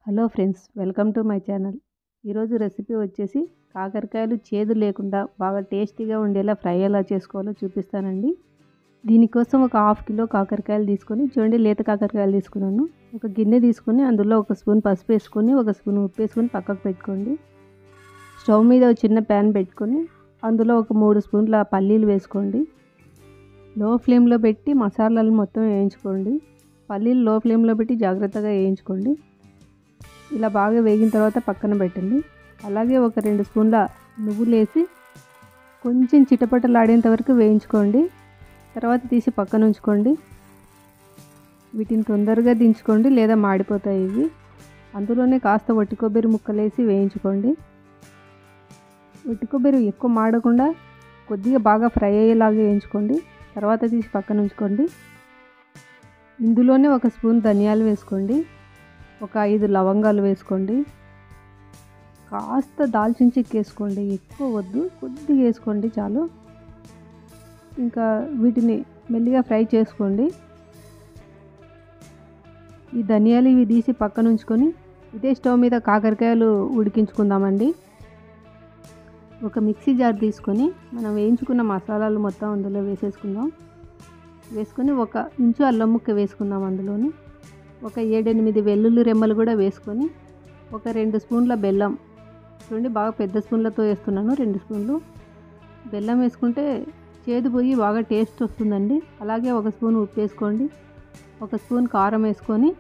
Hello friends, welcome to my channel. ఈరోజు recipe వచ్చేసి కాకరకాయలు చేదు లేకుండా బాగా టేస్టీగా ఉండేలా ఫ్రై ఎలా చేసుకోవాలో చూపిస్తానండి. దీనికోసం ఒక హాఫ్ కిలో కాకరకాయలు తీసుకొని, చూడండి లేత కాకరకాయలు తీసుకున్నాను. ఒక గిన్నె తీసుకొని అందులో ఒక స్పూన్ పసుపు వేసుకొని, ఒక స్పూన్ ఉప్పు వేసుకొని పక్కకు పెట్టుకోండి. స్టవ్ మీద ఒక చిన్న ప్యాన్ పెట్టుకొని అందులో ఒక 3 స్పూన్ల పల్లీలు వేసుకోండి. లో ఫ్లేమ్లో పెట్టి మసాలాలు మొత్తం వేయించుకోండి. పల్లీలు లో ఫ్లేమ్లో పెట్టి జాగ్రత్తగా వేయించుకోండి. ఇలా బాగా వేగిన తర్వాత పక్కన పెట్టండి. అలాగే ఒక 2 స్పూన్ల నువ్వులు వేసి కొంచెం చిటపటలాడేంత వరకు వేయించుకోండి. తర్వాత తీసి పక్కన ఉంచుకోండి. వీటిని తొందరగా దించుకోండి లేదా మాడిపోతాయి ఇవి. అందులోనే కాస్త వట్టి కొబ్బరి ముక్కలు వేసి వేయించుకోండి. వట్టి కొబ్బరి ఎక్కువ మాడకుండా కొద్దిగా బాగా ఫ్రై అయ్యేలాగా వేయించుకోండి. తర్వాత తీసి పక్కన ఉంచుకోండి. ఇందులోనే ఒక స్పూన్ ధనియాలు వేసుకోండి. ఒక 5 లవంగాలు వేసుకోండి. కాస్త దాల్చిన చెక్క వేసుకోండి, ఎక్కువ వద్దు, కొద్దిగా వేసుకోండి చాలు. ఇంకా వీటిని మెల్లిగా ఫ్రై చేసుకోండి. ఈ ధనియాలు ఇవి తీసి పక్కన ఉంచుకొని ఇదే స్టవ్ మీద కాకరకాయలు ఉడికించుకుందామండి. ఒక మిక్సీ జార్ తీసుకొని మనం వేయించుకున్న మసాలాలు మొత్తం అందులో వేసేసుకుందాం. వేసుకొని ఒక ఇంచు అల్లం ముక్క వేసుకుందాం. అందులోని ఒక 7-8 వెల్లుల్లి రెమ్మలు కూడా వేసుకొని, ఒక 2 స్పూన్ల బెల్లం, చూడండి బాగా పెద్ద స్పూన్లతో వేస్తున్నాను. 2 స్పూన్లు బెల్లం వేసుకుంటే చేదు పోయి బాగా టేస్ట్ వస్తుందండి. అలాగే ఒక స్పూన్ ఉప్పు వేసుకోండి. ఒక స్పూన్ కారం వేసుకొని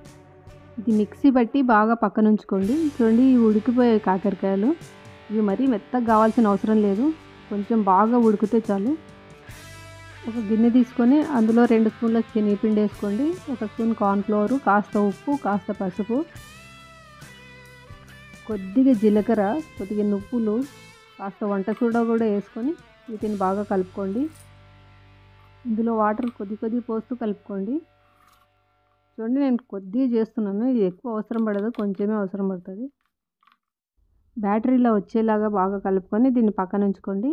ఇది మిక్సీ బట్టి బాగా పక్కన ఉంచుకోండి. చూడండి ఇవి ఉడికిపోయే కాకరకాయలు. ఇవి మరీ మెత్తగా కావాల్సిన అవసరం లేదు, కొంచెం బాగా ఉడికితే చాలు. ఒక గిన్నె తీసుకొని అందులో 2 స్పూన్ల శనగపిండి వేసుకోండి. ఒక స్పూన్ కార్న్ఫ్లోరు, కాస్త ఉప్పు, కాస్త పసుపు, కొద్దిగా జీలకర్ర, కొద్దిగా నువ్వులు, కాస్త వంట సోడా కూడా వేసుకొని వీటిని బాగా కలుపుకోండి. ఇందులో వాటర్ కొద్ది పోస్తూ కలుపుకోండి. చూడండి నేను కొద్దిగా చేస్తున్నాను, ఇది ఎక్కువ అవసరం పడదు, కొంచెమే అవసరం పడుతుంది. బ్యాటరీలో వచ్చేలాగా బాగా కలుపుకొని దీన్ని పక్కన ఉంచుకోండి.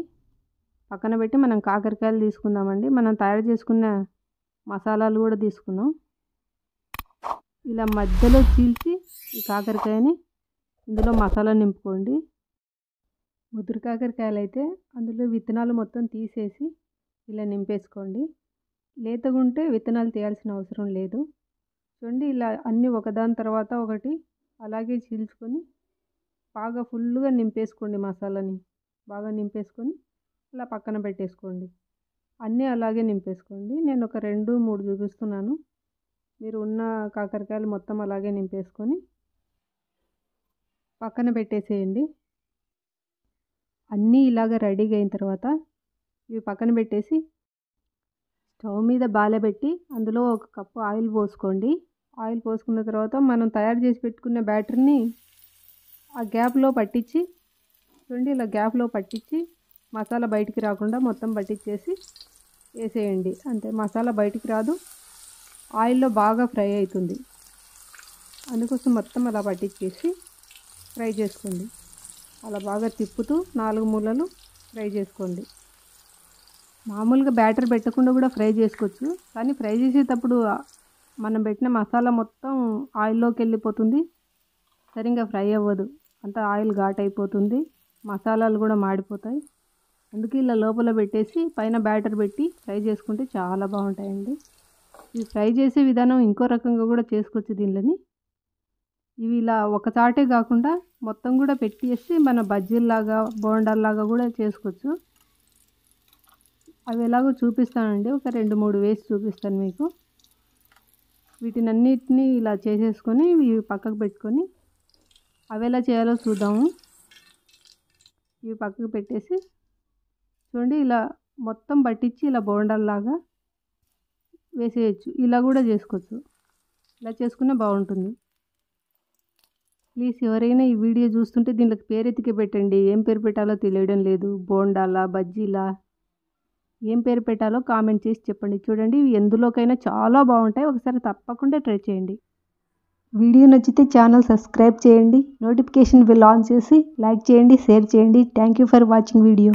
పక్కన పెట్టి మనం కాకరకాయలు తీసుకుందామండి. మనం తయారు చేసుకున్న మసాలాలు కూడా తీసుకుందాం. ఇలా మధ్యలో చీల్చి ఈ కాకరకాయని ఇందులో మసాలా నింపుకోండి. ముదురు కాకరకాయలు అయితే అందులో విత్తనాలు మొత్తం తీసేసి ఇలా నింపేసుకోండి. లేతగా ఉంటే విత్తనాలు తీయాల్సిన అవసరం లేదు. చూడండి ఇలా అన్నీ ఒకదాని తర్వాత ఒకటి అలాగే చీల్చుకొని బాగా ఫుల్గా నింపేసుకోండి. మసాలాని బాగా నింపేసుకొని ఇలా పక్కన పెట్టేసుకోండి. అన్నీ అలాగే నింపేసుకోండి. నేను ఒక 2-3 చూపిస్తున్నాను. మీరు ఉన్న కాకరకాయలు మొత్తం అలాగే నింపేసుకొని పక్కన పెట్టేసేయండి. అన్నీ ఇలాగ రెడీగా అయిన తర్వాత ఇవి పక్కన పెట్టేసి స్టవ్ మీద బాలబెట్టి అందులో 1 కప్పు ఆయిల్ పోసుకోండి. ఆయిల్ పోసుకున్న తర్వాత మనం తయారు చేసి పెట్టుకున్న బ్యాటర్ని ఆ గ్యాప్లో పట్టించి, చూడండి ఇలా గ్యాప్లో పట్టించి మసాలా బయటికి రాకుండా మొత్తం పట్టించేసి వేసేయండి. అంతే, మసాలా బయటికి రాదు, ఆయిల్లో బాగా ఫ్రై అవుతుంది. అందుకోసం మొత్తం అలా పట్టించేసి ఫ్రై చేసుకోండి. అలా బాగా తిప్పుతూ 4 మూలలు ఫ్రై చేసుకోండి. మామూలుగా బ్యాటర్ పెట్టకుండా కూడా ఫ్రై చేసుకోవచ్చు, కానీ ఫ్రై చేసేటప్పుడు మనం పెట్టిన మసాలా మొత్తం ఆయిల్లోకి వెళ్ళిపోతుంది, సరిగ్గా ఫ్రై అవ్వదు, అంతా ఆయిల్ ఘాట్ అయిపోతుంది, మసాలాలు కూడా మాడిపోతాయి. అందుకే ఇలా లోపల పెట్టేసి పైన బ్యాటర్ పెట్టి ఫ్రై చేసుకుంటే చాలా బాగుంటాయండి. ఇవి ఫ్రై చేసే విధానం ఇంకో రకంగా కూడా చేసుకోవచ్చు దీనిని. ఇవి ఇలా ఒకసాటే కాకుండా మొత్తం కూడా పెట్టేసి మన బజ్జీల్లాగా బోండాల్లాగా కూడా చేసుకోవచ్చు. అవి ఎలాగో చూపిస్తానండి, ఒక 2-3 వేసి చూపిస్తాను మీకు. వీటినన్నిటినీ ఇలా చేసేసుకొని ఇవి పక్కకు పెట్టుకొని అవి ఎలా చేయాలో చూద్దాము. ఇవి పక్కకు పెట్టేసి చూడండి ఇలా మొత్తం పట్టించి ఇలా బోండాల్లాగా వేసేయచ్చు. ఇలా కూడా చేసుకోవచ్చు, ఇలా చేసుకునే బాగుంటుంది. ప్లీజ్ ఎవరైనా ఈ వీడియో చూస్తుంటే దీనికి పేరు ఎతికి పెట్టండి. ఏం పేరు పెట్టాలో తెలియడం లేదు, బోండాలా బజ్జీలా ఏం పేరు పెట్టాలో కామెంట్ చేసి చెప్పండి. చూడండి ఇవి ఎందులోకైనా చాలా బాగుంటాయి, ఒకసారి తప్పకుండా ట్రై చేయండి. వీడియో నచ్చితే ఛానల్ సబ్స్క్రైబ్ చేయండి, నోటిఫికేషన్ బెల్ ఆన్ చేసి లైక్ చేయండి, షేర్ చేయండి. Thank you for watching video.